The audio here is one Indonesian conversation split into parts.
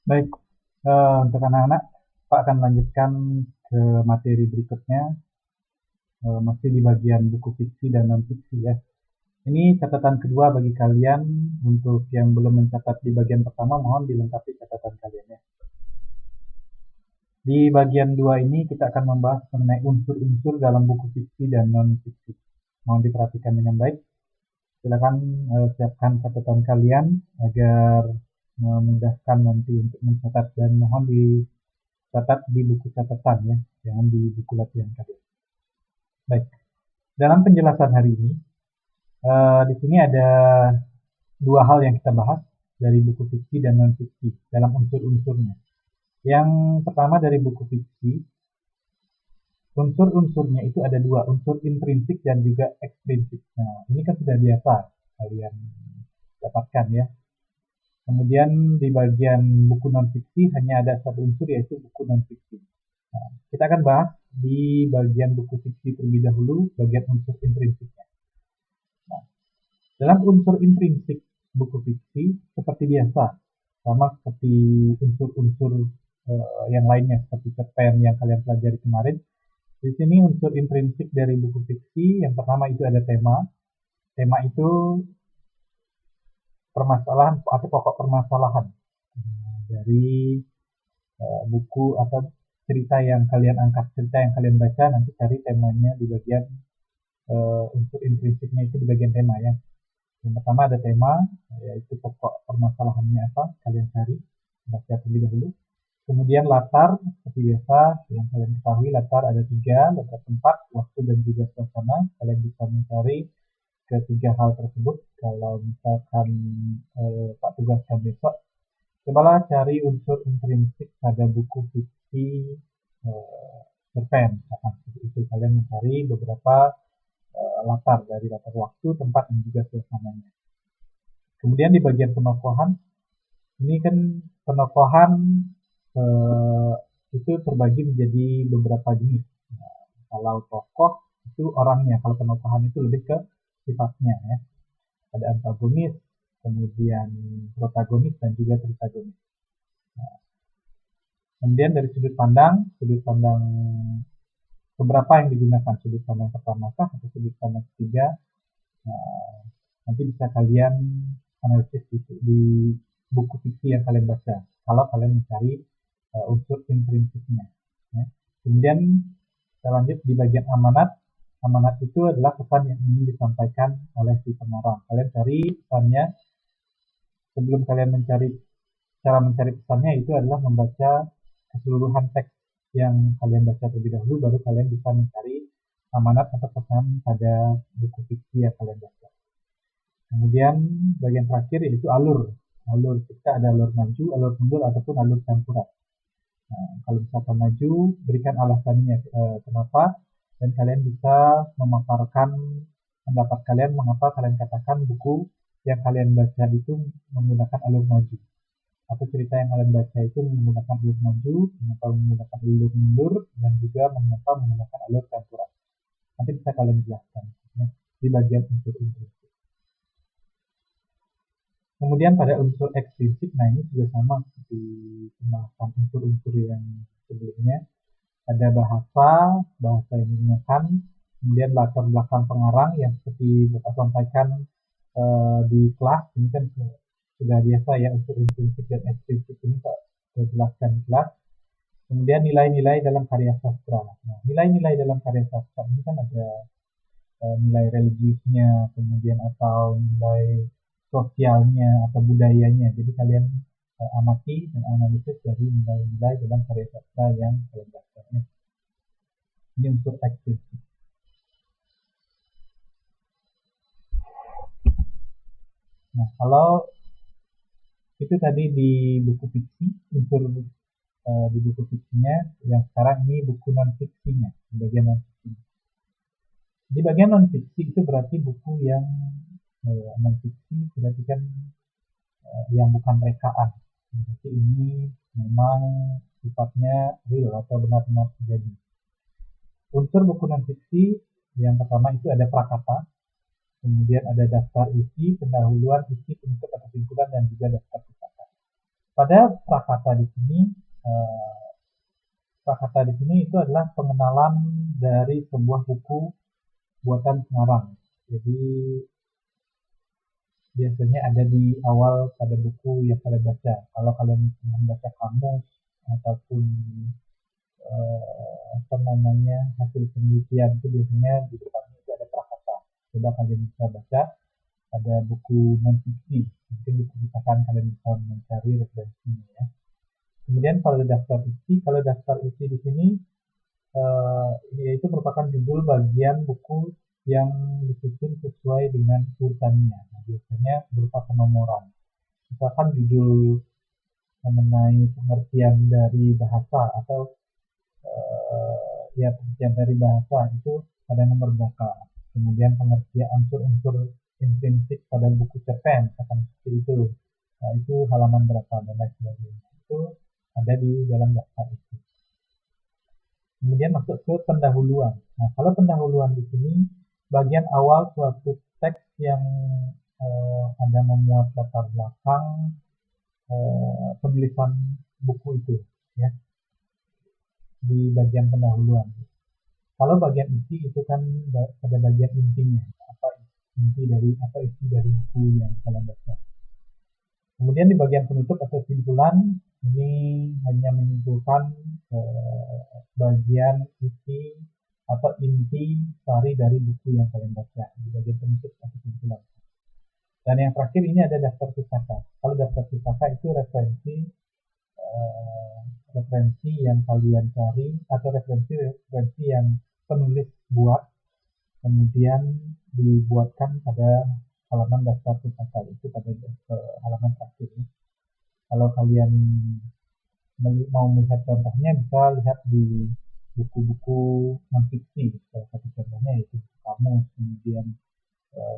Baik, untuk anak-anak, Pak akan melanjutkan ke materi berikutnya, masih di bagian buku fiksi dan non-fiksi ya. Ini catatan kedua bagi kalian. Untuk yang belum mencatat di bagian pertama, mohon dilengkapi catatan kalian ya. Di bagian dua ini kita akan membahas mengenai unsur-unsur dalam buku fiksi dan non-fiksi. Mohon diperhatikan dengan baik. Silakan siapkan catatan kalian agar memudahkan nanti untuk mencatat, dan mohon dicatat di buku catatan ya, jangan di buku latihan kalian. Baik, dalam penjelasan hari ini, di sini ada dua hal yang kita bahas dari buku fiksi dan non fiksi dalam unsur-unsurnya. Yang pertama dari buku fiksi, unsur-unsurnya itu ada dua, unsur intrinsik dan juga ekstrinsik. Nah, ini kan sudah biasa kalian dapatkan ya. Kemudian di bagian buku non-fiksi hanya ada satu unsur, yaitu buku non-fiksi. Nah, kita akan bahas di bagian buku fiksi terlebih dahulu, bagian unsur intrinsiknya. Nah, dalam unsur intrinsik buku fiksi, seperti biasa, sama seperti unsur-unsur yang lainnya, seperti cerpen yang kalian pelajari kemarin. Di sini unsur intrinsik dari buku fiksi, yang pertama itu ada tema. Tema itu permasalahan atau pokok permasalahan dari buku atau cerita yang kalian angkat, cerita yang kalian baca, nanti cari temanya di bagian unsur intrinsiknya itu di bagian tema ya. Yang pertama ada tema, yaitu pokok permasalahannya apa, kalian cari, baca terlebih dahulu. Kemudian latar, seperti biasa yang kalian ketahui, latar ada tiga, latar tempat, waktu, dan juga suasana. Kalian bisa mencari ketiga hal tersebut. Kalau misalkan Pak tugaskan besok, cobalah cari unsur intrinsik pada buku fiksi cerpen. Itu kalian mencari beberapa latar, dari latar waktu, tempat, dan juga suasananya. Kemudian di bagian penokohan, ini kan penokohan itu terbagi menjadi beberapa jenis. Nah, kalau tokoh itu orangnya, kalau penokohan itu lebih ke sifatnya ya. Ada antagonis, kemudian protagonis, dan juga tritagonis. Nah, kemudian dari sudut pandang beberapa yang digunakan, sudut pandang pertama kah atau sudut pandang ketiga. Nah, nanti bisa kalian analisis di buku fiksi yang kalian baca, kalau kalian mencari unsur intrinsiknya ya. Kemudian kita lanjut di bagian amanat. Amanat itu adalah pesan yang ingin disampaikan oleh si pengarang. Kalian cari pesannya. Sebelum kalian mencari, cara mencari pesannya itu adalah membaca keseluruhan teks yang kalian baca terlebih dahulu, baru kalian bisa mencari amanat atau pesan pada buku fiksi yang kalian baca. Kemudian bagian terakhir yaitu alur. Alur kita ada alur maju, alur mundur, ataupun alur campuran. Nah, kalau misalkan maju, berikan alasannya kenapa, dan kalian bisa memaparkan pendapat kalian mengapa kalian katakan buku yang kalian baca itu menggunakan alur maju, atau cerita yang kalian baca itu menggunakan alur maju, mengapa menggunakan alur mundur, dan juga mengapa menggunakan alur campuran. Nanti bisa kalian jelaskan ya, di bagian unsur-unsur. Kemudian pada unsur eksplisit, nah ini juga sama seperti pembahasan unsur-unsur yang sebelumnya. Ada bahasa yang digunakan, kemudian latar belakang pengarang yang seperti Bapak sampaikan di kelas. Ini kan sudah biasa ya, unsur intrinsik dan eksplisit ini Pak jelaskan di kelas. Kemudian nilai-nilai dalam karya sastra. Nah, nilai-nilai dalam karya sastra ini kan ada nilai religiusnya, kemudian atau nilai sosialnya atau budayanya. Jadi kalian amati dan analisis dari nilai-nilai dalam karya sastra yang kalian baca. Ini unsur eksplisit. Nah, kalau itu tadi di buku fiksi, unsur di buku fiksinya. Yang sekarang ini buku non fiksinya, bagian non fiksi. Di bagian non fiksi itu berarti buku yang non fiksi, berarti kan yang bukan rekaan. Berarti ini memang sifatnya real atau benar-benar terjadi. Unsur buku non fiksi yang pertama itu ada prakata, kemudian ada daftar isi, pendahuluan, isi, penutup atau kesimpulan, dan juga daftar pustaka. Pada prakata di sini, eh, prakata di sini itu adalah pengenalan dari sebuah buku buatan pengarang. Jadi biasanya ada di awal pada buku yang kalian baca. Kalau kalian membaca kamus ataupun apa namanya hasil penelitian itu biasanya di depannya itu ada prakata. Coba kalian bisa baca ada buku non fiksi, mungkin diperlukan kalian bisa mencari referensinya ya. Kemudian kalau daftar isi di sini yaitu merupakan judul bagian buku yang disusun sesuai dengan urutannya. Nah, biasanya berupa penomoran. Misalkan judul mengenai pengertian dari bahasa atau ya pengertian dari bahasa itu pada nomor berapa. Kemudian pengertian unsur-unsur intrinsik pada buku cerpen, misalkan seperti itu. Nah, itu halaman berapa dan lain sebagainya. Itu ada di dalam daftar itu. Kemudian masuk ke pendahuluan. Nah, kalau pendahuluan di sini bagian awal suatu teks yang ada memuat latar belakang penulisan buku itu, ya, di bagian pendahuluan. Kalau bagian isi itu kan pada bagian intinya, apa isi dari buku yang kalian baca. Kemudian di bagian penutup atau simpulan ini hanya menyimpulkan bagian isi atau inti sari dari buku yang kalian baca di bagian penutup atau simpulan. Dan yang terakhir ini ada daftar pustaka. Kalau daftar pustaka itu referensi yang kalian cari atau referensi yang penulis buat kemudian dibuatkan pada halaman daftar pustaka itu pada halaman terakhir. Kalau kalian mau melihat contohnya bisa lihat di buku-buku non fiksi. Salah satu contohnya yaitu kamus, kemudian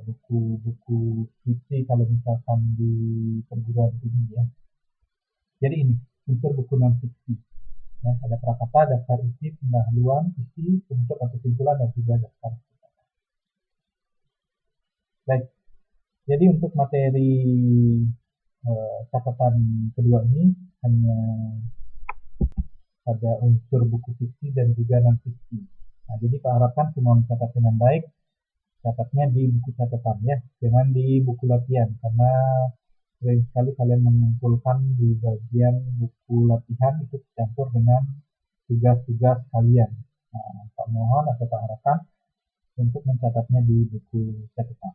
buku-buku fiksi kalau misalkan di perguruan tinggi ya. Jadi ini unsur buku non fiksi. Ya, ada prakata, daftar isi, pendahuluan, isi, penutup atau kesimpulan dan juga daftar. Baik, jadi untuk materi catatan kedua ini hanya pada unsur buku fiksi dan juga non fiksi. Nah, jadi saya harapkan semua mencatat dengan baik. Catatnya di buku catatan ya, jangan di buku latihan karena sering sekali kalian mengumpulkan di bagian buku latihan itu campur dengan tugas-tugas kalian. Nah, Pak mohon atau Pak harapkan untuk mencatatnya di buku catatan.